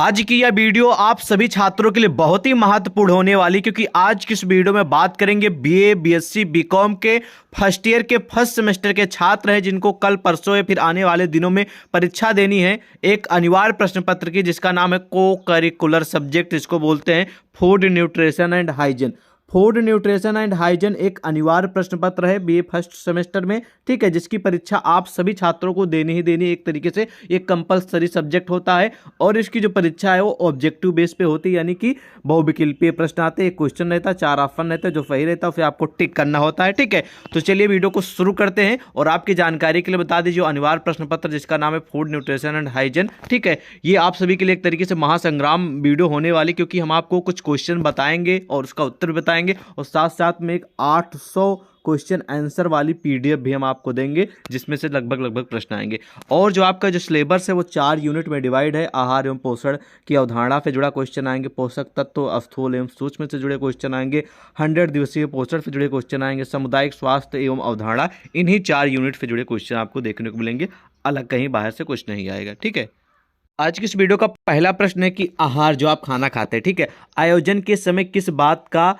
आज की यह वीडियो आप सभी छात्रों के लिए बहुत ही महत्वपूर्ण होने वाली, क्योंकि आज की इस वीडियो में बात करेंगे बीए, बीएससी, बीकॉम के फर्स्ट ईयर के फर्स्ट सेमेस्टर के छात्र हैं जिनको कल परसों या फिर आने वाले दिनों में परीक्षा देनी है एक अनिवार्य प्रश्न पत्र की, जिसका नाम है को करिकुलर सब्जेक्ट, इसको बोलते हैं food nutrition and hygiene. Food nutrition and hygiene एक अनिवार्य प्रश्न पत्र है बीए फर्स्ट सेमेस्टर में, ठीक है, जिसकी परीक्षा आप सभी छात्रों को देनी ही देनी, एक तरीके से एक कंपलसरी सब्जेक्ट होता है। और इसकी जो परीक्षा है वो ऑब्जेक्टिव बेस पे होती है, यानी कि बहुविकल्पीय प्रश्न आते हैं, एक क्वेश्चन रहता है, 4 ऑप्शन रहते हैं, जो सही रहता है फिर आपको टिक करना होता है, ठीक है। तो चलिए वीडियो को शुरू करते हैं। और आपकी जानकारी के लिए बता दीजिए, अनिवार्य प्रश्न पत्र जिसका नाम है फूड न्यूट्रिशन एंड हाइजीन, ठीक है, ये आप सभी के लिए एक तरीके से महासंग्राम वीडियो होने वाली, क्योंकि हम आपको कुछ क्वेश्चन बताएंगे और उसका उत्तर बताएंगे, और साथ साथ में एक 800 क्वेश्चन आंसर वाली पीडीएफ भी हम आपको देंगे, जिसमें से लगभग प्रश्न आएंगे। और जो आपका जो सिलेबस है वो 4 यूनिट में डिवाइड है। आहार एवं पोषण की अवधारणा से जुड़ा क्वेश्चन आएंगे, पोषक तत्व, स्थूल एवं सूक्ष्म से जुड़े क्वेश्चन आएंगे, 100 दिवसीय पोषण से जुड़े क्वेश्चन आएंगे, सामुदायिक स्वास्थ्य एवं अवधारणा, इन्हीं 4 यूनिट से जुड़े क्वेश्चन आपको देखने को मिलेंगे, अलग कहीं बाहर से कुछ नहीं आएगा, ठीक है। आज की इस वीडियो का पहला प्रश्न है कि आहार जो आप खाना खाते हैं, ठीक है, आयोजन के समय किस बात का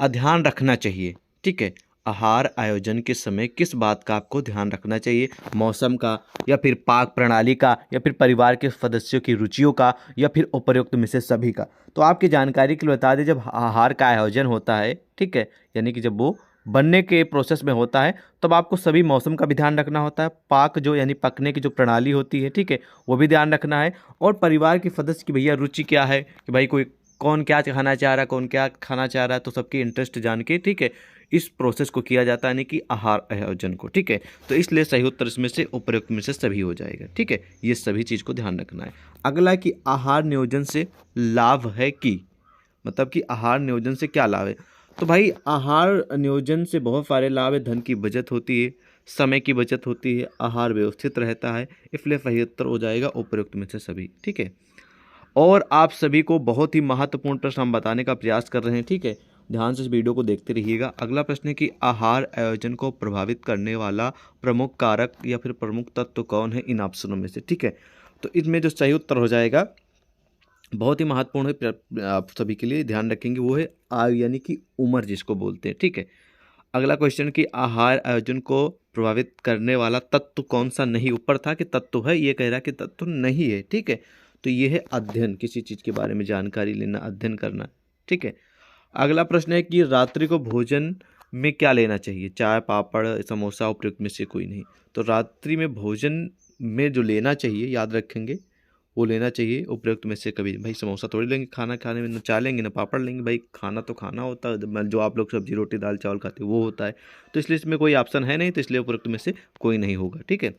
ध्यान रखना चाहिए, ठीक है। आहार आयोजन के समय किस बात का आपको ध्यान रखना चाहिए, मौसम का, या फिर पाक प्रणाली का, या फिर परिवार के सदस्यों की रुचियों का, या फिर उपरोक्त में से सभी का। तो आपकी जानकारी के लिए बता दें, जब आहार का आयोजन होता है, ठीक है, यानी कि जब वो बनने के प्रोसेस में होता है, तब आपको सभी मौसम का भी ध्यान रखना होता है, पाक जो यानी पकने की जो प्रणाली होती है, ठीक है, वो भी ध्यान रखना है, और परिवार के सदस्य की भैया रुचि क्या है, कि भाई कोई कौन क्या खाना चाह रहा है, कौन क्या खाना चाह रहा है, तो सबकी इंटरेस्ट जान के, ठीक है, इस प्रोसेस को किया जाता है, यानी कि आहार आयोजन को, ठीक है। तो इसलिए सही उत्तर इसमें से उपयुक्त में से सभी हो जाएगा, ठीक है, ये सभी चीज़ को ध्यान रखना है। अगला कि आहार नियोजन से लाभ है कि, मतलब कि आहार नियोजन से क्या लाभ है। तो भाई आहार नियोजन से बहुत सारे लाभ है। धन की बचत होती है, समय की बचत होती है, आहार व्यवस्थित रहता है, इसलिए सही उत्तर हो जाएगा उपयुक्त में से सभी, ठीक है। और आप सभी को बहुत ही महत्वपूर्ण प्रश्न हम बताने का प्रयास कर रहे हैं, ठीक है, ध्यान से इस वीडियो को देखते रहिएगा। अगला प्रश्न है कि आहार आयोजन को प्रभावित करने वाला प्रमुख कारक या फिर प्रमुख तत्व कौन है इन ऑप्शनों में से, ठीक है। तो इसमें जो सही उत्तर हो जाएगा, बहुत ही महत्वपूर्ण है, आप सभी के लिए ध्यान रखेंगे, वो है आयु यानी कि उम्र जिसको बोलते हैं, ठीक है। अगला क्वेश्चन कि आहार आयोजन को प्रभावित करने वाला तत्व कौन सा नहीं, ऊपर था कि तत्व है, ये कह रहा है कि तत्व नहीं है, ठीक है। तो ये है अध्ययन, किसी चीज़ के बारे में जानकारी लेना, अध्ययन करना, ठीक है। अगला प्रश्न है कि रात्रि को भोजन में क्या लेना चाहिए, चाय, पापड़, समोसा, उपयुक्त में से कोई नहीं। तो रात्रि में भोजन में जो लेना चाहिए, याद रखेंगे, वो लेना चाहिए उपयुक्त में से कभी, भाई समोसा थोड़ी लेंगे खाना खाने में, ना चाय लेंगे ना पापड़ लेंगे, भाई खाना तो खाना होता है, जो आप लोग सब्जी रोटी दाल चावल खाते हैं वो होता है। तो इसलिए इसमें कोई ऑप्शन है नहीं, तो इसलिए उपयुक्त में से कोई नहीं होगा, ठीक है।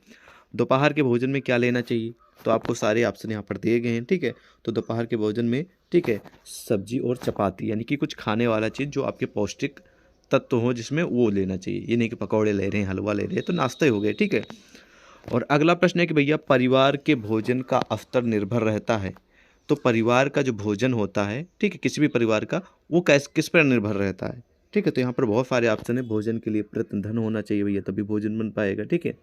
दोपहर के भोजन में क्या लेना चाहिए, तो आपको सारे ऑप्शन यहाँ पर दिए गए हैं, ठीक है। तो दोपहर के भोजन में, ठीक है, सब्जी और चपाती, यानी कि कुछ खाने वाला चीज़ जो आपके पौष्टिक तत्व हो जिसमें, वो लेना चाहिए। ये नहीं कि पकौड़े ले रहे हैं, हलवा ले रहे हैं, तो नाश्ते हो गए, ठीक है। और अगला प्रश्न है कि भैया परिवार के भोजन का स्तर निर्भर रहता है। तो परिवार का जो भोजन होता है, ठीक है, किसी भी परिवार का, वो किस पर निर्भर रहता है, ठीक है। तो यहाँ पर बहुत सारे ऑप्शन है। भोजन के लिए प्रयत्न धन होना चाहिए भैया, तभी भोजन बन पाएगा, ठीक है।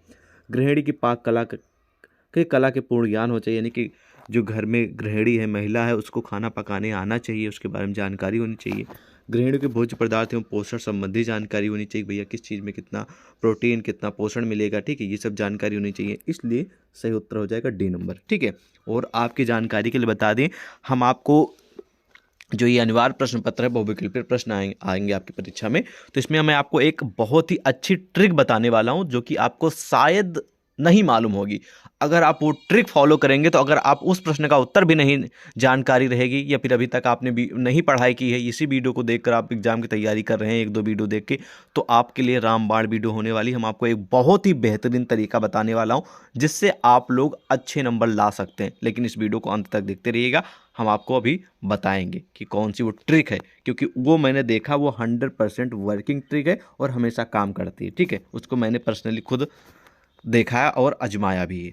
गृहिणी की पाक कला के पूर्ण ज्ञान हो चाहिए, यानी कि जो घर में गृहिणी है, महिला है, उसको खाना पकाने आना चाहिए, उसके बारे में जानकारी होनी चाहिए। गृहिणी के भोज्य पदार्थ एवं पोषण संबंधी जानकारी होनी चाहिए, भैया किस चीज़ में कितना प्रोटीन, कितना पोषण मिलेगा, ठीक है, ये सब जानकारी होनी चाहिए, इसलिए सही उत्तर हो जाएगा डी नंबर, ठीक है। और आपकी जानकारी के लिए बता दें, हम आपको जो ये अनिवार्य प्रश्न पत्र है, बहुविकल्पीय प्रश्न आएंगे आपकी परीक्षा में, तो इसमें मैं आपको एक बहुत ही अच्छी ट्रिक बताने वाला हूं, जो कि आपको शायद नहीं मालूम होगी। अगर आप वो ट्रिक फॉलो करेंगे, तो अगर आप उस प्रश्न का उत्तर भी नहीं जानकारी रहेगी, या फिर अभी तक आपने भी नहीं पढ़ाई की है, इसी वीडियो को देखकर आप एग्जाम की तैयारी कर रहे हैं, 1-2 वीडियो देख के, तो आपके लिए रामबाण वीडियो होने वाली। हम आपको एक बहुत ही बेहतरीन तरीका बताने वाला हूँ, जिससे आप लोग अच्छे नंबर ला सकते हैं। लेकिन इस वीडियो को अंत तक देखते रहिएगा, हम आपको अभी बताएंगे कि कौन सी वो ट्रिक है, क्योंकि वो मैंने देखा, वो 100% वर्किंग ट्रिक है और हमेशा काम करती है, ठीक है। उसको मैंने पर्सनली खुद देखा है और आजमाया भी है।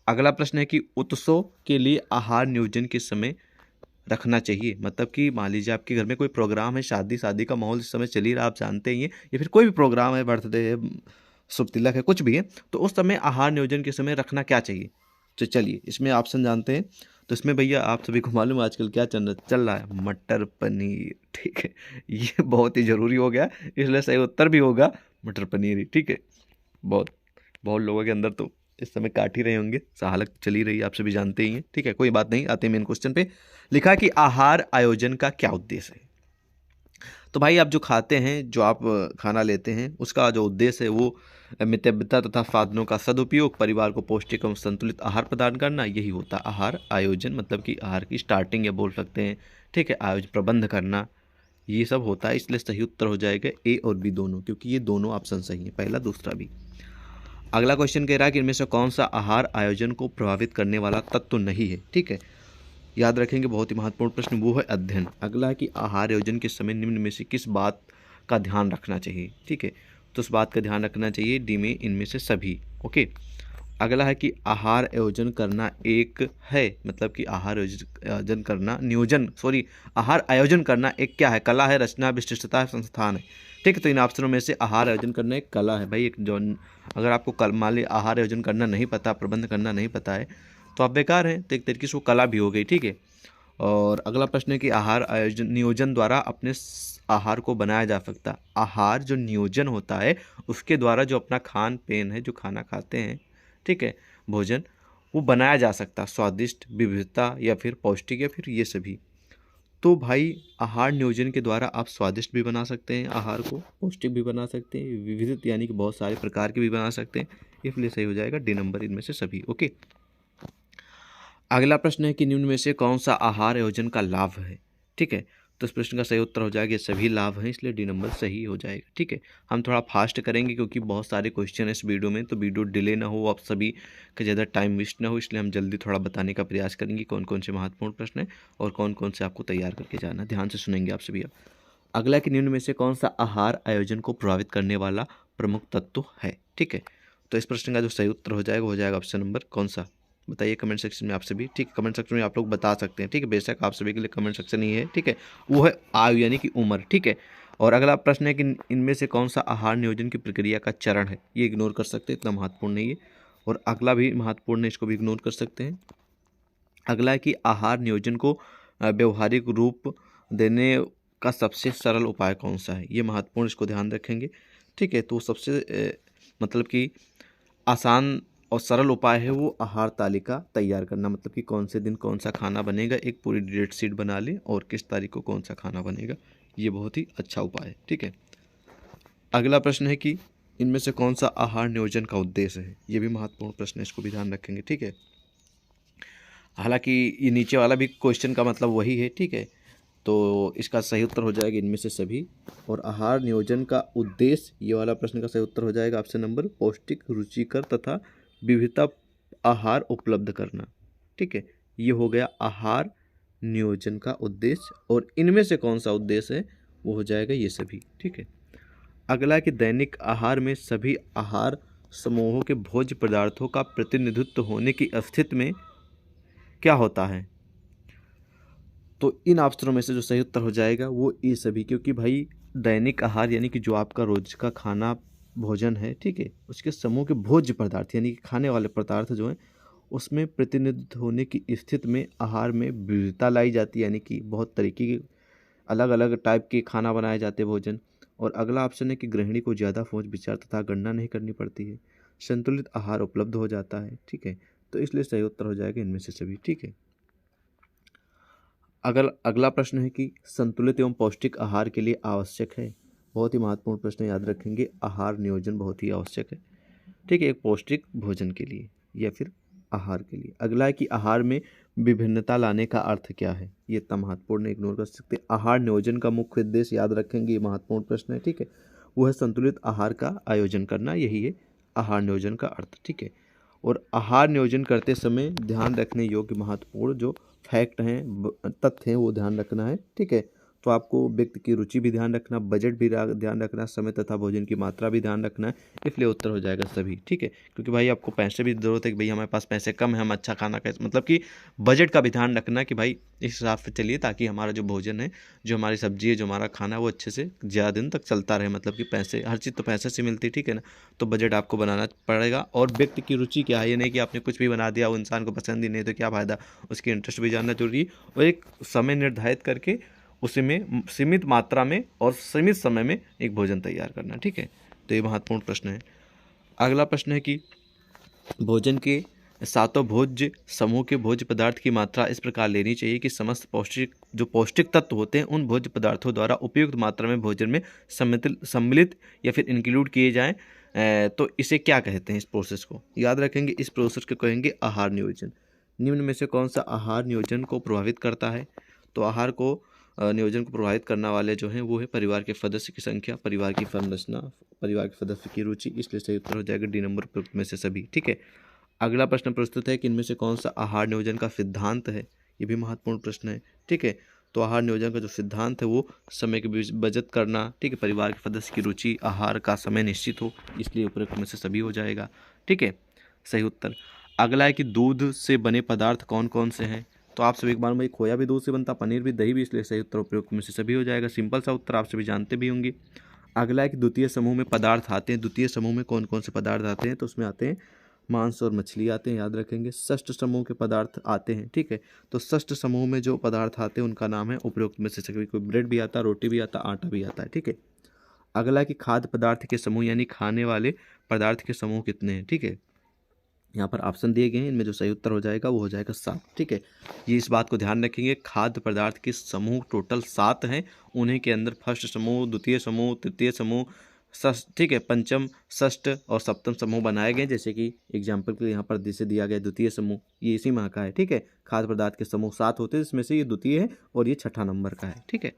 अगला प्रश्न है कि उत्सव के लिए आहार नियोजन के समय रखना चाहिए, मतलब कि मान लीजिए आपके घर में कोई प्रोग्राम है, शादी का माहौल इस समय चल ही रहा, आप जानते ही हैं, या फिर कोई भी प्रोग्राम है, बर्थडे है, शुभ तिलक है, कुछ भी है, तो उस समय आहार नियोजन के समय रखना क्या चाहिए, तो चलिए इसमें ऑप्शन जानते हैं। तो इसमें भैया आप सभी को मालूम है आजकल क्या चल रहा है, मटर पनीर, ठीक है। ये बहुत ही ज़रूरी हो गया, इसलिए सही उत्तर भी होगा मटर पनीर ही, ठीक है। बहुत बहुत लोगों के अंदर तो इस समय काट ही रहे होंगे, हालत चल ही रही है, आप सभी जानते ही हैं, ठीक है। कोई बात नहीं, आते हैं मेन क्वेश्चन पे। लिखा है कि आहार आयोजन का क्या उद्देश्य है। तो भाई आप जो खाते हैं, जो आप खाना लेते हैं, उसका जो उद्देश्य है वो मितव्ययता तथा साधनों का सदुपयोग, परिवार को पौष्टिक एवं संतुलित आहार प्रदान करना, यही होता है आहार आयोजन। मतलब कि आहार की स्टार्टिंग या बोल सकते हैं, ठीक है, आयोजन प्रबंध करना, ये सब होता है। इसलिए सही उत्तर हो जाएगा ए और बी दोनों, क्योंकि ये दोनों ऑप्शन सही है, पहला दूसरा भी। अगला क्वेश्चन कह रहा है कि इनमें से कौन सा आहार आयोजन को प्रभावित करने वाला तत्व नहीं है, ठीक है। याद रखेंगे, बहुत ही महत्वपूर्ण प्रश्न, वो है अध्ययन। अगला है कि आहार आयोजन के समय निम्न में से किस बात का ध्यान रखना चाहिए, ठीक है। तो उस बात का ध्यान रखना चाहिए डी में इनमें से सभी, ओके। अगला है कि आहार आयोजन करना एक है, मतलब कि आहार आयोजन करना आहार आयोजन करना एक क्या है, कला है, रचना, विशिष्टता है, संस्थान है, ठीक है। तो इन ऑप्शनों में से आहार आयोजन करना एक कला है भाई। एक जो अगर आपको कल मान ली आहार आयोजन करना नहीं पता, प्रबंध करना नहीं पता है, तो आप बेकार हैं, तो एक तरीके से वो कला भी हो गई, ठीक है। और अगला प्रश्न है कि आहार आयोजन नियोजन द्वारा अपने आहार को बनाया जा सकता। आहार जो नियोजन होता है उसके द्वारा जो अपना खान पेन है, जो खाना खाते हैं, ठीक है, भोजन, वो बनाया जा सकता, स्वादिष्ट, विविधता या फिर पौष्टिक या फिर ये सभी। तो भाई आहार नियोजन के द्वारा आप स्वादिष्ट भी बना सकते हैं आहार को, पौष्टिक भी बना सकते हैं, विविध यानी कि बहुत सारे प्रकार के भी बना सकते हैं, इसलिए सही हो जाएगा डी नंबर इनमें से सभी, ओके। अगला प्रश्न है कि निम्न में से कौन सा आहार आयोजन का लाभ है, ठीक है। तो इस प्रश्न का सही उत्तर हो जाएगा सभी लाभ हैं, इसलिए डी नंबर सही हो जाएगा, ठीक है। हम थोड़ा फास्ट करेंगे क्योंकि बहुत सारे क्वेश्चन है इस वीडियो में, तो वीडियो डिले ना हो, आप सभी का ज़्यादा टाइम वेस्ट ना हो, इसलिए हम जल्दी थोड़ा बताने का प्रयास करेंगे कौन कौन से महत्वपूर्ण प्रश्न है और कौन कौन से आपको तैयार करके जाना। ध्यान से सुनेंगे आप सभी। अगला कि निम्न में से कौन सा आहार आयोजन को प्रभावित करने वाला प्रमुख तत्व है, ठीक है। तो इस प्रश्न का जो सही उत्तर हो जाएगा ऑप्शन नंबर कौन सा, बताइए कमेंट सेक्शन में आप सभी, ठीक है। कमेंट सेक्शन में आप लोग बता सकते हैं, ठीक है, बेशक आप सभी के लिए कमेंट सेक्शन ही है, ठीक है। वो है आयु यानी कि उम्र, ठीक है। और अगला प्रश्न है कि इनमें से कौन सा आहार नियोजन की प्रक्रिया का चरण है, ये इग्नोर कर सकते हैं, इतना महत्वपूर्ण नहीं है। और अगला भी महत्वपूर्ण है, इसको भी इग्नोर कर सकते हैं। अगला है कि आहार नियोजन को व्यवहारिक रूप देने का सबसे सरल उपाय कौन सा है, ये महत्वपूर्ण, इसको ध्यान रखेंगे, ठीक है। तो सबसे मतलब कि आसान और सरल उपाय है वो आहार तालिका तैयार करना, मतलब कि कौन से दिन कौन सा खाना बनेगा, एक पूरी डेट शीट बना लें और किस तारीख को कौन सा खाना बनेगा, ये बहुत ही अच्छा उपाय है, ठीक है। अगला प्रश्न है कि इनमें से कौन सा आहार नियोजन का उद्देश्य है, ये भी महत्वपूर्ण प्रश्न है, इसको भी ध्यान रखेंगे, ठीक है। हालांकि ये नीचे वाला भी क्वेश्चन का मतलब वही है, ठीक है। तो इसका सही उत्तर हो जाएगा इनमें से सभी। और आहार नियोजन का उद्देश्य, ये वाला प्रश्न का सही उत्तर हो जाएगा ऑप्शन नंबर पौष्टिक, रुचिकर तथा विविधता आहार उपलब्ध करना, ठीक है। ये हो गया आहार नियोजन का उद्देश्य। और इनमें से कौन सा उद्देश्य है, वो हो जाएगा ये सभी, ठीक है। अगला कि दैनिक आहार में सभी आहार समूहों के भोज्य पदार्थों का प्रतिनिधित्व होने की स्थिति में क्या होता है। तो इन ऑप्शनों में से जो सही उत्तर हो जाएगा वो ये सभी, क्योंकि भाई दैनिक आहार यानी कि जो आपका रोज का खाना भोजन है, ठीक है, उसके समूह के भोज्य पदार्थ यानी कि खाने वाले पदार्थ जो हैं उसमें प्रतिनिधित्व होने की स्थिति में आहार में विविधता लाई जाती है, यानी कि बहुत तरीके के अलग अलग टाइप के खाना बनाए जाते हैं भोजन। और अगला ऑप्शन है कि गृहिणी को ज़्यादा सोच विचार तथा गणना नहीं करनी पड़ती है, संतुलित आहार उपलब्ध हो जाता है, ठीक है। तो इसलिए सही उत्तर हो जाएगा इनमें से सभी, ठीक है। अगर अगला प्रश्न है कि संतुलित एवं पौष्टिक आहार के लिए आवश्यक है, बहुत ही महत्वपूर्ण प्रश्न, याद रखेंगे आहार नियोजन बहुत ही आवश्यक है, ठीक है, एक पौष्टिक भोजन के लिए या फिर आहार के लिए। अगला है कि आहार में विभिन्नता लाने का अर्थ क्या है, ये इतना महत्वपूर्ण, इग्नोर कर सकते। आहार नियोजन का मुख्य उद्देश्य याद रखेंगे, ये महत्वपूर्ण प्रश्न है, ठीक है, वो है संतुलित आहार का आयोजन करना, यही है आहार नियोजन का अर्थ, ठीक है। और आहार नियोजन करते समय ध्यान रखने योग्य महत्वपूर्ण जो फैक्ट हैं, तथ्य हैं, वो ध्यान रखना है, ठीक है। तो आपको व्यक्ति की रुचि भी ध्यान रखना, बजट भी ध्यान रखना, समय तथा भोजन की मात्रा भी ध्यान रखना है, इसलिए उत्तर हो जाएगा सभी। ठीक है, क्योंकि भाई आपको पैसे भी ज़रूरत है कि भाई हमारे पास पैसे कम है, हम अच्छा खाना कैसे, मतलब कि बजट का भी ध्यान रखना कि भाई इस हिसाब से चलिए, ताकि हमारा जो भोजन है, जो हमारी सब्जी है, जो हमारा खाना है, वो अच्छे से ज़्यादा दिन तक चलता रहे। मतलब कि पैसे, हर चीज़ तो पैसे से मिलती है, ठीक है ना। तो बजट आपको बनाना पड़ेगा, और व्यक्ति की रुचि क्या है, ये नहीं कि आपने कुछ भी बना दिया, वो इंसान को पसंद ही नहीं तो क्या फ़ायदा, उसकी इंटरेस्ट भी जानना जरूरी है। और एक समय निर्धारित करके उसी में सीमित मात्रा में और सीमित समय में एक भोजन तैयार करना। ठीक है, तो ये महत्वपूर्ण प्रश्न है। अगला प्रश्न है कि भोजन के सातों भोज्य समूह के भोज्य पदार्थ की मात्रा इस प्रकार लेनी चाहिए कि समस्त पौष्टिक तत्व होते हैं उन भोज्य पदार्थों द्वारा उपयुक्त मात्रा में भोजन में सम्मिलित या फिर इंक्लूड किए जाएं। तो इसे क्या कहते हैं, इस प्रोसेस को याद रखेंगे। इस प्रोसेस को कहेंगे आहार नियोजन। निम्न में से कौन सा आहार नियोजन को प्रभावित करता है? तो आहार को नियोजन को प्रभावित करने वाले जो हैं वो है परिवार के सदस्य की संख्या, परिवार की संरचना, परिवार के सदस्य की रुचि। इसलिए सही उत्तर हो जाएगा डी नंबर उपयुक्त में से सभी। ठीक है, अगला प्रश्न प्रस्तुत है कि इनमें से कौन सा आहार नियोजन का सिद्धांत है? ये भी महत्वपूर्ण प्रश्न है। ठीक है, तो आहार नियोजन का जो सिद्धांत है वो समय की बचत करना, ठीक है, परिवार के सदस्य की रुचि, आहार का समय निश्चित हो, इसलिए उपयुक्त में से सभी हो जाएगा। ठीक है, सही उत्तर। अगला है कि दूध से बने पदार्थ कौन कौन से हैं? तो आप सभी को मालूम है खोया भी दूध से बनता, पनीर भी, दही भी, इसलिए सही उत्तर उपयुक्त में से सभी हो जाएगा। सिंपल सा उत्तर, आप सभी जानते भी होंगे। अगला है कि द्वितीय समूह में पदार्थ आते हैं। द्वितीय समूह में कौन कौन से पदार्थ आते हैं? तो उसमें आते हैं मांस और मछली आते हैं, याद रखेंगे। षष्ठ समूह के पदार्थ आते हैं। ठीक है, तो षष्ठ समूह में जो पदार्थ आते हैं उनका नाम है उपयुक्त में से सभी। कोई ब्रेड भी आता है, रोटी भी आता है, आटा भी आता है। ठीक है, अगला है कि खाद्य पदार्थ के समूह यानी खाने वाले पदार्थ के समूह कितने हैं? ठीक है, यहाँ पर ऑप्शन दिए गए हैं, इनमें जो सही उत्तर हो जाएगा वो हो जाएगा 7। ठीक है, ये इस बात को ध्यान रखेंगे, खाद्य पदार्थ के समूह टोटल 7 हैं। उन्हीं के अंदर फर्स्ट समूह, द्वितीय समूह, तृतीय समूह, षष्ठ, ठीक है, पंचम, षष्ठ और सप्तम समूह बनाए गए। जैसे कि एग्जाम्पल के लिए यहाँ पर जैसे दिया गया द्वितीय समूह, ये इसी माह का है। ठीक है, खाद्य पदार्थ के समूह 7 होते हैं, जिसमें से ये द्वितीय है और ये छठा नंबर का है। ठीक है,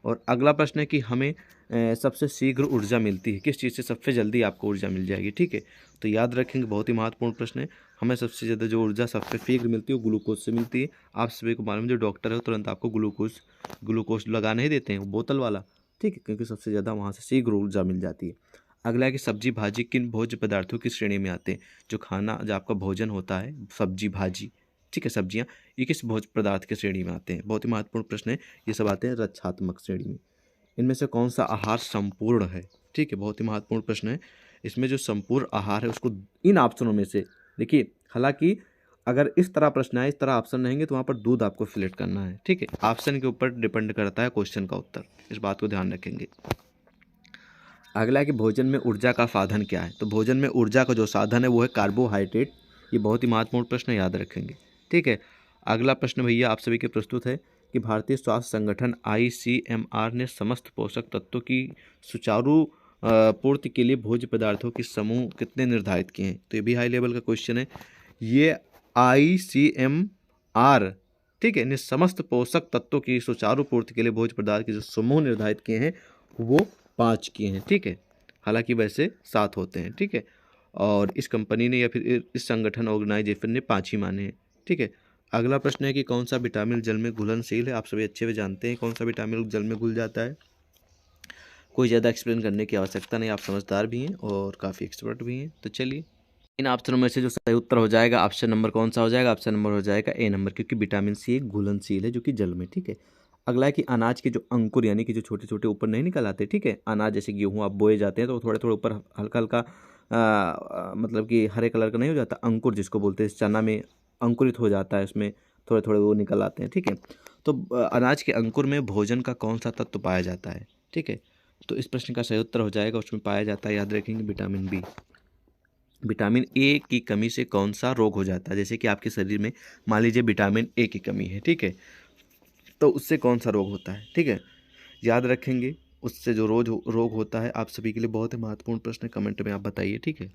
और अगला प्रश्न है कि हमें सबसे शीघ्र ऊर्जा मिलती है, किस चीज़ से सबसे जल्दी आपको ऊर्जा मिल जाएगी? ठीक है, तो याद रखेंगे, बहुत ही महत्वपूर्ण प्रश्न है। हमें सबसे ज़्यादा जो ऊर्जा सबसे शीघ्र मिलती है वो ग्लूकोज से मिलती है। आप सभी को मालूम है, जो डॉक्टर है तुरंत आपको ग्लूकोज लगा नहीं देते हैं, वो बोतल वाला। ठीक है, क्योंकि सबसे ज़्यादा वहाँ से शीघ्र ऊर्जा मिल जाती है। अगला है कि सब्जी भाजी किन भोज्य पदार्थों की श्रेणी में आते हैं? जो खाना, जो आपका भोजन होता है, सब्जी भाजी, ठीक है, सब्जियाँ, ये किस भोज्य पदार्थ की श्रेणी में आते हैं? बहुत ही महत्वपूर्ण प्रश्न है। ये सब आते हैं रक्षात्मक श्रेणी में। इनमें से कौन सा आहार संपूर्ण है? ठीक है, बहुत ही महत्वपूर्ण प्रश्न है। इसमें जो संपूर्ण आहार है उसको इन ऑप्शनों में से देखिए, हालांकि अगर इस तरह प्रश्न है, इस तरह ऑप्शन रहेंगे तो वहाँ पर दूध आपको सिलेक्ट करना है। ठीक है, ऑप्शन के ऊपर डिपेंड करता है क्वेश्चन का उत्तर, इस बात को ध्यान रखेंगे। अगला है कि भोजन में ऊर्जा का साधन क्या है? तो भोजन में ऊर्जा का जो साधन है वो है कार्बोहाइड्रेट। ये बहुत ही महत्वपूर्ण प्रश्न, याद रखेंगे। ठीक है, अगला प्रश्न भैया आप सभी के प्रस्तुत है कि भारतीय स्वास्थ्य संगठन ICMR ने समस्त पोषक तत्वों की सुचारू पूर्ति के लिए भोज्य पदार्थों के समूह कितने निर्धारित किए हैं? तो ये भी हाई लेवल का क्वेश्चन है। ये ICMR, ठीक है, ने समस्त पोषक तत्वों की सुचारू पूर्ति के लिए भोज्य पदार्थ के जो समूह निर्धारित किए हैं वो 5 किए हैं। ठीक है, हालांकि वैसे 7 होते हैं। ठीक है, और इस कंपनी ने या फिर इस संगठन ऑर्गेनाइजेशन ने 5 ही माने हैं। ठीक है, अगला प्रश्न है कि कौन सा विटामिन जल में घुलनशील है? आप सभी अच्छे से जानते हैं कौन सा विटामिन जल में घुल जाता है, कोई ज़्यादा एक्सप्लेन करने की आवश्यकता नहीं, आप समझदार भी हैं और काफ़ी एक्सपर्ट भी हैं। तो चलिए, इन ऑप्शनों में से जो सही उत्तर हो जाएगा, ऑप्शन नंबर कौन सा हो जाएगा? ऑप्शन नंबर हो जाएगा ए नंबर, क्योंकि विटामिन सी एक घुलनशील है जो कि जल में। ठीक है, अगला है कि अनाज के जो अंकुर यानी कि जो छोटे छोटे ऊपर नहीं निकल आते, ठीक है, अनाज जैसे गेहूँ आप बोए जाते हैं तो थोड़े थोड़े ऊपर हल्का हल्का मतलब कि हरे कलर का नहीं हो जाता, अंकुर जिसको बोलते हैं, चना में अंकुरित हो जाता है, उसमें थोड़े थोड़े वो निकल आते हैं। ठीक है, तो अनाज के अंकुर में भोजन का कौन सा तत्व पाया जाता है? ठीक है, तो इस प्रश्न का सही उत्तर हो जाएगा, उसमें पाया जाता है, याद रखेंगे, विटामिन बी। विटामिन ए की कमी से कौन सा रोग हो जाता है? जैसे कि आपके शरीर में मान लीजिए विटामिन ए की कमी है, ठीक है, तो उससे कौन सा रोग होता है? ठीक है, याद रखेंगे, उससे जो रोग होता है, आप सभी के लिए बहुत ही महत्वपूर्ण प्रश्न है, कमेंट में आप बताइए। ठीक है,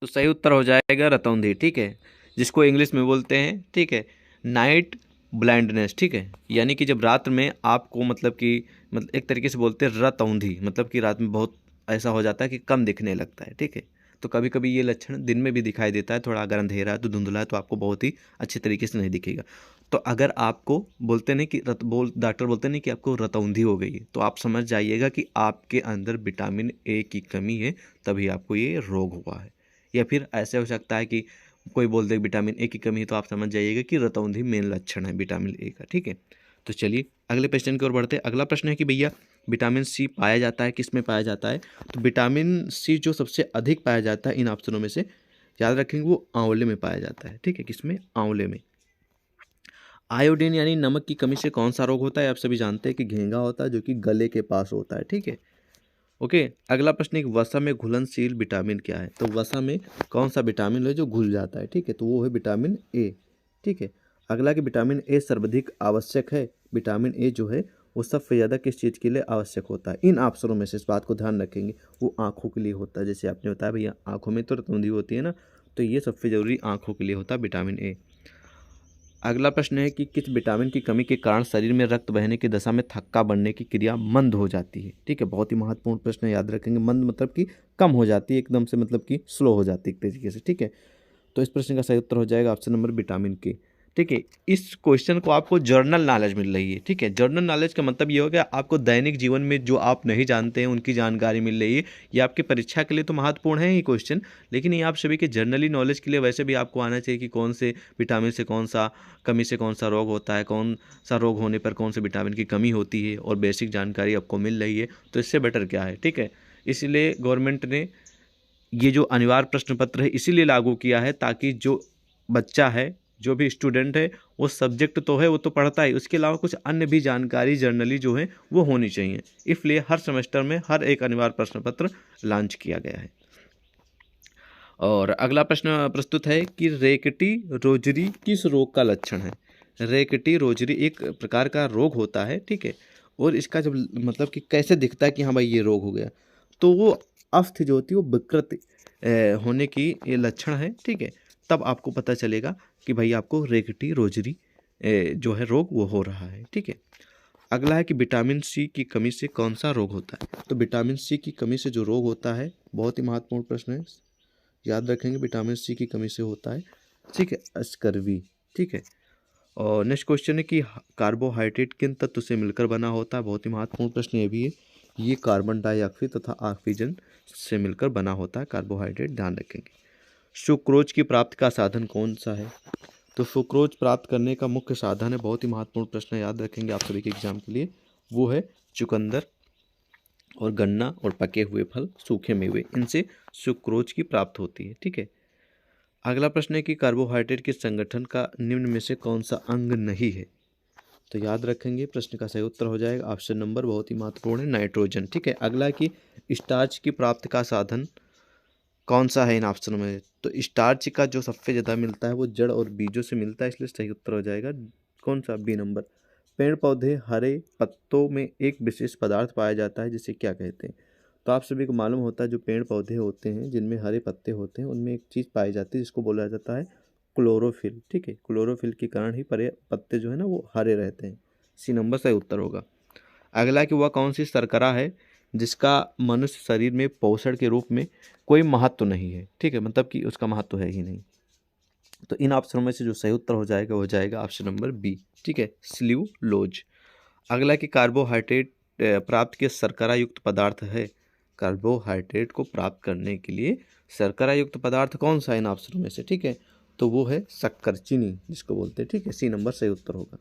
तो सही उत्तर हो जाएगा रतौंधी। ठीक है, जिसको इंग्लिश में बोलते हैं, ठीक है, नाइट ब्लाइंडनेस। ठीक है, यानी कि जब रात में आपको मतलब एक तरीके से बोलते हैं रतौंधी, मतलब कि रात में बहुत ऐसा हो जाता है कि कम दिखने लगता है। ठीक है, तो कभी कभी ये लक्षण दिन में भी दिखाई देता है, थोड़ा अगर अंधेरा है तो धुंधला है तो आपको बहुत ही अच्छे तरीके से नहीं दिखेगा। तो अगर आपको बोलते नहीं कि डॉक्टर बोलते नहीं कि आपको रतौंधी हो गई है, तो आप समझ जाइएगा कि आपके अंदर विटामिन ए की कमी है, तभी आपको ये रोग हुआ है। या फिर ऐसे हो सकता है कि कोई बोल दे विटामिन ए की कमी है, तो आप समझ जाइएगा कि रतौंधी मेन लक्षण है विटामिन ए का। ठीक है, तो चलिए अगले क्वेश्चन की ओर बढ़ते हैं। अगला प्रश्न है कि भैया विटामिन सी पाया जाता है किस में पाया जाता है? तो विटामिन सी जो सबसे अधिक पाया जाता है इन ऑप्शनों में से, याद रखेंगे, वो आंवले में पाया जाता है। ठीक है, किसमें? आंवले में। आयोडीन यानी नमक की कमी से कौन सा रोग होता है? आप सभी जानते हैं कि घेंगा होता है, जो कि गले के पास होता है। ठीक है, ओके। अगला प्रश्न, एक वसा में घुलनशील विटामिन क्या है? तो वसा में कौन सा विटामिन है जो घुल जाता है? ठीक है, तो वो है विटामिन ए। ठीक है, अगला कि विटामिन ए सर्वाधिक आवश्यक है। विटामिन ए जो है वो सबसे ज़्यादा किस चीज़ के लिए आवश्यक होता है? इन ऑप्शनों में से इस बात को ध्यान रखेंगे। वो आँखों के लिए होता है, जैसे आपने बताया भैया आँखों में तो रतौंधी होती है ना, तो ये सबसे ज़रूरी आँखों के लिए होता है विटामिन ए। अगला प्रश्न है कि किस विटामिन की कमी के कारण शरीर में रक्त बहने की दशा में थक्का बनने की क्रिया मंद हो जाती है? ठीक है, बहुत ही महत्वपूर्ण प्रश्न है, याद रखेंगे। मंद मतलब कि कम हो जाती है, एकदम से मतलब कि स्लो हो जाती है एक तरीके से। ठीक है, तो इस प्रश्न का सही उत्तर हो जाएगा ऑप्शन नंबर विटामिन के। ठीक है, इस क्वेश्चन को आपको जर्नल नॉलेज मिल रही है। ठीक है, जर्नल नॉलेज का मतलब ये हो गया आपको दैनिक जीवन में जो आप नहीं जानते हैं उनकी जानकारी मिल रही है। ये आपकी परीक्षा के लिए तो महत्वपूर्ण है ही क्वेश्चन, लेकिन ये आप सभी के जर्नली नॉलेज के लिए वैसे भी आपको आना चाहिए कि कौन से विटामिन से कौन सा कमी से कौन सा रोग होता है, कौन सा रोग होने पर कौन से विटामिन की कमी होती है, और बेसिक जानकारी आपको मिल रही है, तो इससे बेटर क्या है। ठीक है, इसलिए गवर्नमेंट ने ये जो अनिवार्य प्रश्न पत्र है इसीलिए लागू किया है, ताकि जो बच्चा है, जो भी स्टूडेंट है, वो सब्जेक्ट तो है वो तो पढ़ता है, उसके अलावा कुछ अन्य भी जानकारी जर्नली जो है वो होनी चाहिए। इसलिए हर सेमेस्टर में हर एक अनिवार्य प्रश्न पत्र लॉन्च किया गया है। और अगला प्रश्न प्रस्तुत है कि रेकटी रोजरी किस रोग का लक्षण है? रेकटी रोजरी एक प्रकार का रोग होता है। ठीक है, और इसका जब मतलब कि कैसे दिखता है कि हाँ भाई ये रोग हो गया, तो वो अस्थि जो होती है वो विकृत होने की ये लक्षण है। ठीक है, तब आपको पता चलेगा कि भाई आपको रेकटी रोजरी जो है रोग वो हो रहा है। ठीक है, अगला है कि विटामिन सी की कमी से कौन सा रोग होता है? तो विटामिन सी की कमी से जो रोग होता है, बहुत ही महत्वपूर्ण प्रश्न है, याद रखेंगे, विटामिन सी की कमी से होता है। ठीक है, स्कर्वी। ठीक है, और नेक्स्ट क्वेश्चन है कि कार्बोहाइड्रेट किन तत्व से मिलकर बना होता है? बहुत ही महत्वपूर्ण प्रश्न ये भी है। ये कार्बन डाइऑक्साइड तथा ऑक्सीजन से मिलकर बना होता है कार्बोहाइड्रेट, ध्यान रखेंगे। सुक्रोज की प्राप्ति का साधन कौन सा है? तो सुक्रोज प्राप्त करने का मुख्य साधन है, बहुत ही महत्वपूर्ण प्रश्न है, याद रखेंगे आप सभी के एग्जाम के लिए, वो है चुकंदर और गन्ना और पके हुए फल, सूखे मेवे, इनसे सुक्रोज की प्राप्त होती है। ठीक है, अगला प्रश्न है कि कार्बोहाइड्रेट के संगठन का निम्न में से कौन सा अंग नहीं है? तो याद रखेंगे, प्रश्न का सही उत्तर हो जाएगा ऑप्शन नंबर, बहुत ही महत्वपूर्ण है, नाइट्रोजन। ठीक है, अगला कि स्टार्च की प्राप्ति का साधन कौन सा है इन ऑप्शनों में? तो स्टार्च का जो सबसे ज़्यादा मिलता है वो जड़ और बीजों से मिलता है, इसलिए सही उत्तर हो जाएगा कौन सा? B number. पेड़ पौधे हरे पत्तों में एक विशेष पदार्थ पाया जाता है, जिसे क्या कहते हैं? तो आप सभी को मालूम होता है जो पेड़ पौधे होते हैं जिनमें हरे पत्ते होते हैं, उनमें एक चीज़ पाई जाती है जिसको बोला जाता है क्लोरोफिल। ठीक है, क्लोरोफिल के कारण ही पत्ते जो है ना वो हरे रहते हैं। सी नंबर सही उत्तर होगा। अगला कि वह कौन सी शर्करा है जिसका मनुष्य शरीर में पोषण के रूप में कोई महत्व नहीं है? ठीक है, मतलब कि उसका महत्व है ही नहीं। तो इन ऑप्शनों में से जो सही उत्तर हो जाएगा वो जाएगा ऑप्शन नंबर बी। ठीक है, सेल्यूलोज। अगला कि कार्बोहाइड्रेट प्राप्त के शर्करा युक्त पदार्थ है। कार्बोहाइड्रेट को प्राप्त करने के लिए शर्करा युक्त पदार्थ कौन सा है इन ऑप्शनों में से? ठीक है, तो वो है शक्कर, चीनी जिसको बोलते हैं। ठीक है, सी नंबर सही उत्तर होगा।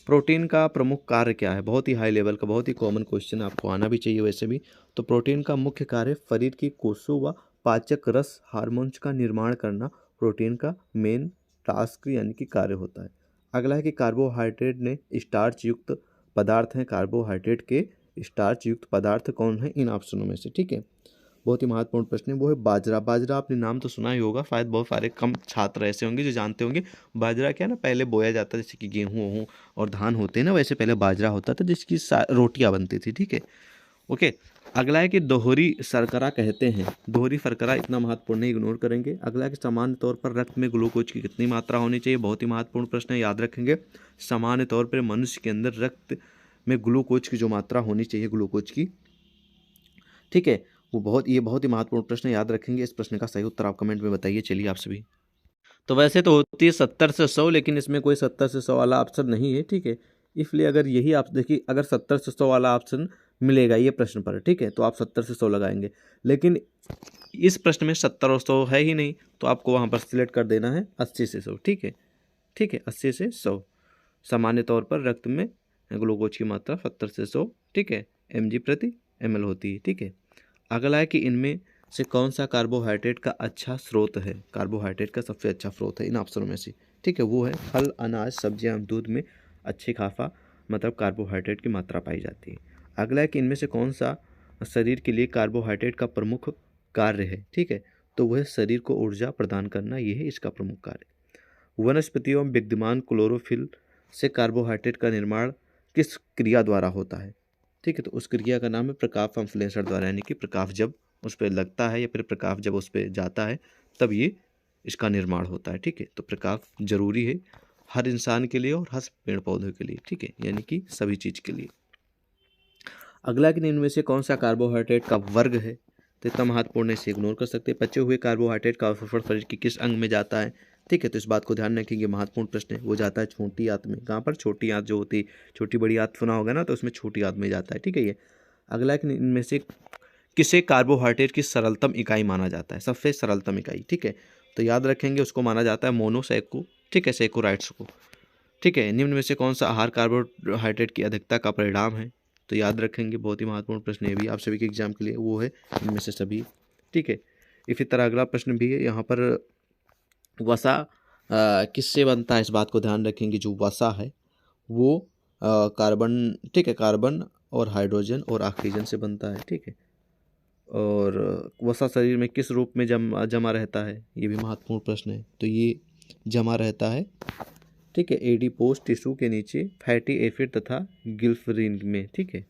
प्रोटीन का प्रमुख कार्य क्या है? बहुत ही हाई लेवल का, बहुत ही कॉमन क्वेश्चन, आपको आना भी चाहिए वैसे भी। तो प्रोटीन का मुख्य कार्य शरीर की कोषों व पाचक रस हार्मोन्स का निर्माण करना प्रोटीन का मेन टास्क यानी कि कार्य होता है। अगला है कि कार्बोहाइड्रेट ने स्टार्च युक्त पदार्थ हैं, कार्बोहाइड्रेट के स्टार्च युक्त पदार्थ कौन है इन ऑप्शनों में से? ठीक है, बहुत ही महत्वपूर्ण प्रश्न है, वो है बाजरा। बाजरा आपने नाम तो सुना ही होगा, शायद बहुत सारे कम छात्र ऐसे होंगे जो जानते होंगे। बाजरा क्या है ना, पहले बोया जाता है, जैसे कि गेहूँ वहूँ और धान होते हैं ना, वैसे पहले बाजरा होता था जिसकी रोटियां बनती थी। ठीक है, ओके। अगला है कि दोहरी शर्करा कहते हैं। दोहरी शर्करा इतना महत्वपूर्ण नहीं, इग्नोर करेंगे। अगला है कि सामान्य तौर पर रक्त में ग्लूकोज की कितनी मात्रा होनी चाहिए? बहुत ही महत्वपूर्ण प्रश्न है, याद रखेंगे। सामान्य तौर पर मनुष्य के अंदर रक्त में ग्लूकोज की जो मात्रा होनी चाहिए, ग्लूकोज की, ठीक है, वो ये बहुत ही महत्वपूर्ण प्रश्न है, याद रखेंगे। इस प्रश्न का सही उत्तर आप कमेंट में बताइए। चलिए आप सभी तो वैसे तो होती है 70 से 100, लेकिन इसमें कोई 70 से 100 वाला ऑप्शन नहीं है, ठीक है। इसलिए अगर यही आप देखिए, अगर 70 से 100 वाला ऑप्शन मिलेगा ये प्रश्न पर, ठीक है, तो आप 70 से 100 लगाएंगे, लेकिन इस प्रश्न में 70 और 100 है ही नहीं, तो आपको वहाँ पर सिलेक्ट कर देना है 80 से 100, ठीक है, ठीक है, 80 से 100। सामान्य तौर पर रक्त में ग्लूकोज की मात्रा 70 से 100, ठीक है, mg प्रति ml होती है, ठीक है। अगला है कि इनमें से कौन सा कार्बोहाइड्रेट का अच्छा स्रोत है, कार्बोहाइड्रेट का सबसे अच्छा स्रोत है इन ऑप्शनों में से, ठीक है, वो है फल, अनाज, सब्जियां, दूध में अच्छी खाफा मतलब कार्बोहाइड्रेट की मात्रा पाई जाती है। अगला है कि इनमें से कौन सा शरीर के लिए कार्बोहाइड्रेट का प्रमुख कार्य है, ठीक है, तो वह शरीर को ऊर्जा प्रदान करना, ये है इसका प्रमुख कार्य। वनस्पतियों में विद्यमान क्लोरोफिल से कार्बोहाइड्रेट का निर्माण किस क्रिया द्वारा होता है, ठीक है, तो उस क्रिया का नाम है प्रकाश संश्लेषण द्वारा, यानी कि प्रकाश जब उस पर लगता है या फिर प्रकाश जब उस पर जाता है तब ये इसका निर्माण होता है, ठीक है। तो प्रकाश जरूरी है हर इंसान के लिए और हर पेड़ पौधों के लिए, ठीक है, यानी कि सभी चीज़ के लिए। अगला कि इनमें से कौन सा कार्बोहाइड्रेट का वर्ग है, तो इतना महत्वपूर्ण है, इसे इग्नोर कर सकते हैं। बचे हुए कार्बोहाइड्रेट का अवशोषण शरीर के किस अंग में जाता है, ठीक है, तो इस बात को ध्यान रखेंगे, महत्वपूर्ण प्रश्न है। वो जाता है छोटी आंत में। कहाँ पर? छोटी आंत जो होती है, छोटी बड़ी आंत सुना होगा ना, तो उसमें छोटी आंत में जाता है, ठीक है। ये अगला कि इनमें से किसे कार्बोहाइड्रेट की सरलतम इकाई माना जाता है, सबसे सरलतम इकाई, ठीक है, तो याद रखेंगे उसको माना जाता है मोनोसैको, ठीक है, सैकोराइड्स को, ठीक है। निम्न में से कौन सा आहार कार्बोहाइड्रेट की अधिकता का परिणाम है, तो याद रखेंगे, बहुत ही महत्वपूर्ण प्रश्न है भी आप सभी के एग्जाम के लिए, वो है इनमें से सभी, ठीक है। इसी तरह अगला प्रश्न भी है यहाँ पर, वसा किससे बनता है, इस बात को ध्यान रखेंगे, जो वसा है वो कार्बन, ठीक है, कार्बन और हाइड्रोजन और ऑक्सीजन से बनता है, ठीक है। और वसा शरीर में किस रूप में जमा रहता है, ये भी महत्वपूर्ण प्रश्न है, तो ये जमा रहता है, ठीक है, एडिपोज टिश्यू के नीचे फैटी एसिड तथा गिल्फरीन में, ठीक है।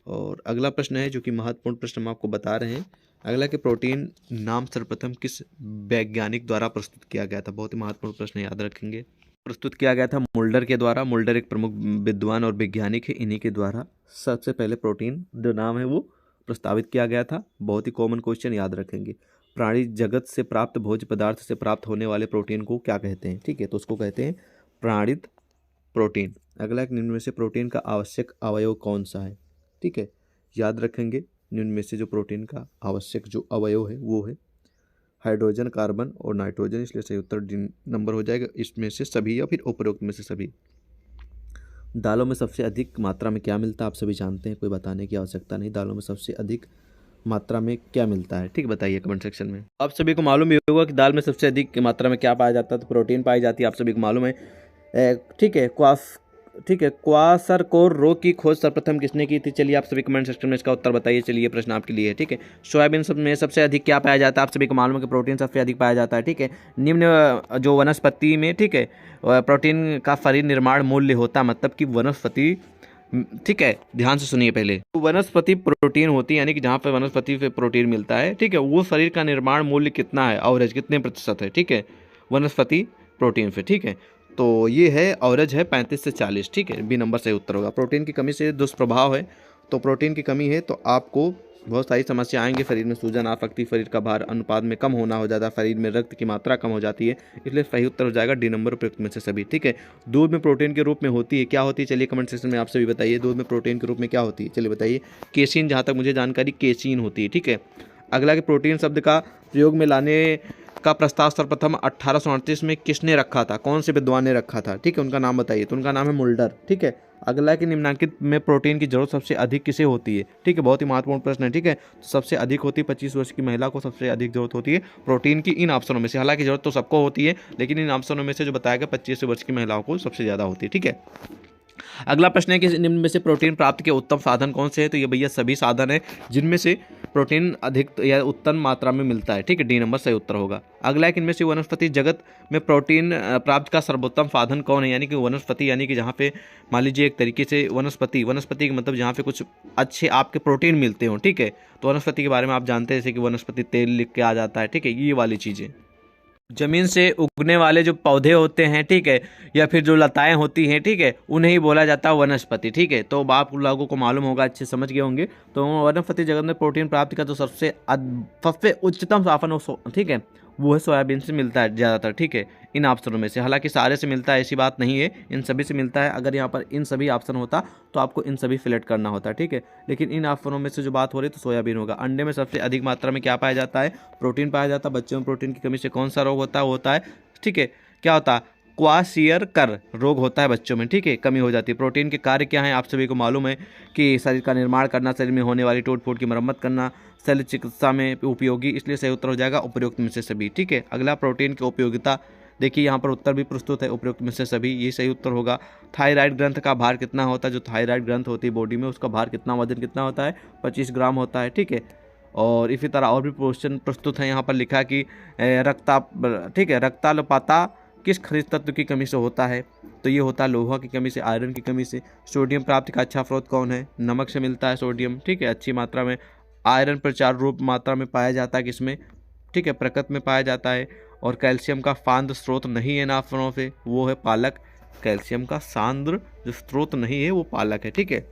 और अगला प्रश्न है जो कि महत्वपूर्ण प्रश्न हम आपको बता रहे हैं, अगला कि प्रोटीन नाम सर्वप्रथम किस वैज्ञानिक द्वारा प्रस्तुत किया गया था, बहुत ही महत्वपूर्ण प्रश्न याद रखेंगे। प्रस्तुत किया गया था मुल्डर के द्वारा। मुल्डर एक प्रमुख विद्वान और वैज्ञानिक है, इन्हीं के द्वारा सबसे पहले प्रोटीन जो नाम है वो प्रस्तावित किया गया था। बहुत ही कॉमन क्वेश्चन याद रखेंगे, प्राणी जगत से प्राप्त भोज्य पदार्थ से प्राप्त होने वाले प्रोटीन को क्या कहते हैं, ठीक है, तो उसको कहते हैं प्राणित प्रोटीन। अगला निम्न में से प्रोटीन का आवश्यक अवयव कौन सा है, ठीक है, याद रखेंगे निम्न में से जो प्रोटीन का आवश्यक जो अवयव है वो है हाइड्रोजन, कार्बन और नाइट्रोजन, इसलिए सही उत्तर डी नंबर हो जाएगा, इसमें से सभी या फिर उपरोक्त में से सभी। दालों में सबसे अधिक मात्रा में क्या मिलता है, आप सभी जानते हैं, कोई बताने की आवश्यकता नहीं, दालों में सबसे अधिक मात्रा में क्या मिलता है, ठीक, बताइए कमेंट सेक्शन में। आप सभी को मालूम ही होगा कि दाल में सबसे अधिक मात्रा में क्या पाया जाता है, तो प्रोटीन पाई जाती है, आप सभी को मालूम है, ठीक है। क्वाशरकोर रोग की खोज सर्वप्रथम किसने की थी, चलिए आप सभी कमेंट सेक्शन में इसका उत्तर बताइए। चलिए ये प्रश्न आपके लिए है, ठीक है। सोयाबीन में सबसे अधिक क्या पाया जाता है, आप सभी को मालूम है कि प्रोटीन सबसे अधिक पाया जाता है, ठीक है। निम्न जो वनस्पति में, ठीक है, प्रोटीन का शरीर निर्माण मूल्य होता है, मतलब कि वनस्पति, ठीक है, ध्यान से सुनिए पहले, तो वनस्पति प्रोटीन होती है, यानी कि जहाँ पे वनस्पति से प्रोटीन मिलता है, ठीक है, वो शरीर का निर्माण मूल्य कितना है, एवरेज कितने प्रतिशत है, ठीक है, वनस्पति प्रोटीन से, ठीक है। तो ये है एवरेज है 35 से 40, ठीक है, बी नंबर सही उत्तर होगा। प्रोटीन की कमी से दुष्प्रभाव है, तो प्रोटीन की कमी है तो आपको बहुत सारी समस्या आएंगी, शरीर में सूजन आ सकती, शरीर का भार अनुपात में कम होना हो जाता है, शरीर में रक्त की मात्रा कम हो जाती है, इसलिए सही उत्तर हो जाएगा डी नंबर उपयुक्त में से सभी, ठीक है। दूध में प्रोटीन के रूप में होती है, क्या होती है, चलिए कमेंट सेक्शन में आप सभी बताइए, दूध में प्रोटीन के रूप में क्या होती है, चलिए बताइए। केसीन, जहाँ तक मुझे जानकारी केसीन होती है, ठीक है। अगला कि प्रोटीन शब्द का प्रयोग में लाने का प्रस्ताव सर्वप्रथम 1838 में किसने रखा था, कौन से विद्वान ने रखा था, ठीक है, उनका नाम बताइए, तो उनका नाम है मुल्डर, ठीक है। अगला कि निम्नलिखित में प्रोटीन की जरूरत सबसे अधिक किसे होती है, ठीक है, बहुत ही महत्वपूर्ण प्रश्न है, ठीक है। तो सबसे अधिक होती है 25 वर्ष की महिला को सबसे अधिक जरूरत होती है प्रोटीन की इन ऑप्शनों में से, हालांकि जरूरत तो सबको होती है, लेकिन इन ऑप्शनों में से जो बताया गया 25 वर्ष की महिलाओं को सबसे ज़्यादा होती है, ठीक है। अगला प्रश्न है कि निम्न में से प्रोटीन प्राप्ति के उत्तम साधन कौन से हैं, तो ये भैया सभी साधन है जिनमें से प्रोटीन अधिक या उत्तम मात्रा में मिलता है, ठीक है, डी नंबर सही उत्तर होगा। अगला है कि इनमें से वनस्पति जगत में प्रोटीन प्राप्त का सर्वोत्तम साधन कौन है, यानी कि वनस्पति, यानी कि जहाँ पे मान लीजिए एक तरीके से वनस्पति का मतलब जहाँ पे कुछ अच्छे आपके प्रोटीन मिलते हों, ठीक है, तो वनस्पति के बारे में आप जानते हैं, जैसे कि वनस्पति तेल लिख के आ जाता है, ठीक है, ये वाली चीज़ें। जमीन से उगने वाले जो पौधे होते हैं, ठीक है, या फिर जो लताएं होती हैं, ठीक है, उन्हें ही बोला जाता है वनस्पति, ठीक है। तो आप लोगों को मालूम होगा, अच्छे समझ गए होंगे। तो वनस्पति जगत में प्रोटीन प्राप्ति का जो सबसे उच्चतम साधन, ठीक है, वो है सोयाबीन से मिलता है ज़्यादातर, ठीक है, इन ऑप्शनों में से। हालांकि सारे से मिलता है ऐसी बात नहीं है, इन सभी से मिलता है। अगर यहाँ पर इन सभी ऑप्शन होता तो आपको इन सभी सिलेक्ट करना होता, ठीक है, लेकिन इन ऑप्शनों में से जो बात हो रही है तो सोयाबीन होगा। अंडे में सबसे अधिक मात्रा में क्या पाया जाता है? प्रोटीन पाया जाता है। बच्चों में प्रोटीन की कमी से कौन सा रोग होता है? वो होता है, ठीक है, क्या होता है? क्वाशियरकर रोग होता है बच्चों में, ठीक है, कमी हो जाती है। प्रोटीन के कार्य क्या हैं? आप सभी को मालूम है कि शरीर का निर्माण करना, शरीर में होने वाली टूट फूट की मरम्मत करना, शल्य चिकित्सा में उपयोगी, इसलिए सही उत्तर हो जाएगा उपयुक्त में से सभी, ठीक है। अगला, प्रोटीन की उपयोगिता, देखिए यहाँ पर उत्तर भी प्रस्तुत है, उपयुक्त में से सभी, ये सही उत्तर होगा। थायराइड ग्रंथ का भार कितना होता है? जो थायराइड ग्रंथ होती है बॉडी में, उसका भार कितना, वजन कितना होता है? 25 ग्राम होता है, ठीक है। और इसी तरह और भी क्वेश्चन प्रस्तुत है। यहाँ पर लिखा है कि ठीक है, रक्ताल्पता किस खनिज तत्व की कमी से होता है? तो ये होता है लोहा की कमी से, आयरन की कमी से। सोडियम प्राप्ति का अच्छा स्रोत कौन है? नमक से मिलता है सोडियम, ठीक है, अच्छी मात्रा में। आयरन प्रचार रूप मात्रा में पाया जाता है किसमें? ठीक है, प्रकृति में पाया जाता है। और कैल्शियम का सांद्र स्रोत नहीं है नाफनों से, वो है पालक। कैल्शियम का सांद्र जो स्रोत नहीं है वो पालक है, ठीक है।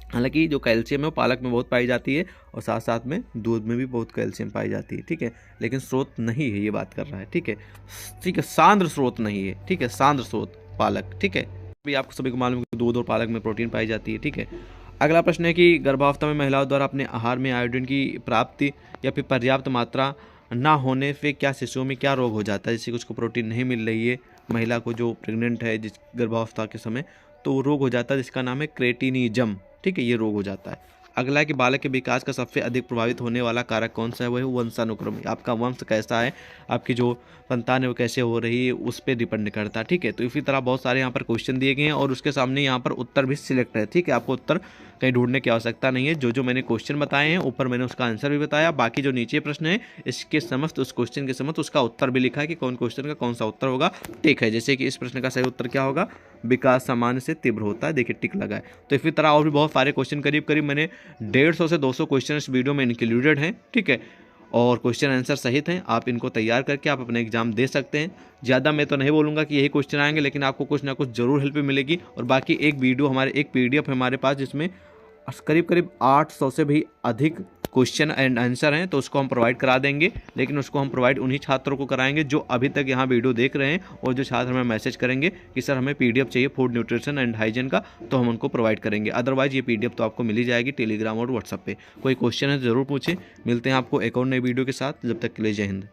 हालांकि जो कैल्शियम है वो पालक में बहुत पाई जाती है और साथ साथ में दूध में भी बहुत कैल्शियम पाई जाती है, ठीक है, लेकिन स्रोत नहीं है, ये बात कर रहा है, ठीक है, ठीक है, सांद्र स्रोत नहीं है, ठीक है, सांद्र स्रोत पालक, ठीक है। अभी आपको सभी को मालूम है कि दूध और पालक में प्रोटीन पाई जाती है, ठीक है। अगला प्रश्न है कि गर्भावस्था में महिलाओं द्वारा अपने आहार में आयोडीन की प्राप्ति या फिर पर्याप्त मात्रा ना होने से क्या शिशुओं में क्या रोग हो जाता है? जैसे कि उसको प्रोटीन नहीं मिल रही है, महिला को जो प्रेग्नेंट है जिस गर्भावस्था के समय, तो वो रोग हो जाता है जिसका नाम है क्रेटिनिज्म, ठीक है, ये रोग हो जाता है। अगला है कि बालक के विकास का सबसे अधिक प्रभावित होने वाला कारक कौन सा है? वो है वंशानुक्रम। आपका वंश कैसा है, आपकी जो संतान है वो कैसे हो रही है, उस पर डिपेंड करता है, ठीक है। तो इसी तरह बहुत सारे यहाँ पर क्वेश्चन दिए गए हैं और उसके सामने यहाँ पर उत्तर भी सिलेक्ट है, ठीक है। आपको उत्तर कहीं ढूंढने की आवश्यकता नहीं है। जो मैंने क्वेश्चन बताए हैं ऊपर मैंने उसका आंसर भी बताया, बाकी जो नीचे प्रश्न है इसके समस्त, उस क्वेश्चन के समस्त उसका उत्तर भी लिखा है कि कौन क्वेश्चन का कौन सा उत्तर होगा, ठीक है। जैसे कि इस प्रश्न का सही उत्तर क्या होगा? विकास सामान्य से तीव्र होता है, देखिए टिक लगा है। तो इसी तरह और भी बहुत सारे क्वेश्चन, करीब करीब मैंने 150 से 200 क्वेश्चन इस वीडियो में इंक्लूडेड हैं, ठीक है, और क्वेश्चन आंसर सहित हैं। आप इनको तैयार करके आप अपना एग्जाम दे सकते हैं। ज़्यादा मैं तो नहीं बोलूँगा कि यही क्वेश्चन आएंगे, लेकिन आपको कुछ ना कुछ जरूर हेल्प मिलेगी। और बाकी एक वीडियो हमारे, एक PDF है हमारे पास जिसमें करीब करीब 800 से भी अधिक क्वेश्चन एंड आंसर हैं, तो उसको हम प्रोवाइड करा देंगे। लेकिन उसको हम प्रोवाइड उन्हीं छात्रों को कराएंगे जो अभी तक यहाँ वीडियो देख रहे हैं, और जो छात्र हमें मैसेज करेंगे कि सर हमें PDF चाहिए फूड न्यूट्रिशन एंड हाइजीन का, तो हम उनको प्रोवाइड करेंगे। अदरवाइज ये PDF तो आपको मिल ही जाएगी टेलीग्राम और व्हाट्सएप पे। कोई क्वेश्चन है तो ज़रूर पूछें। मिलते हैं आपको एक और नई वीडियो के साथ, जब तक के लिए जय हिंद।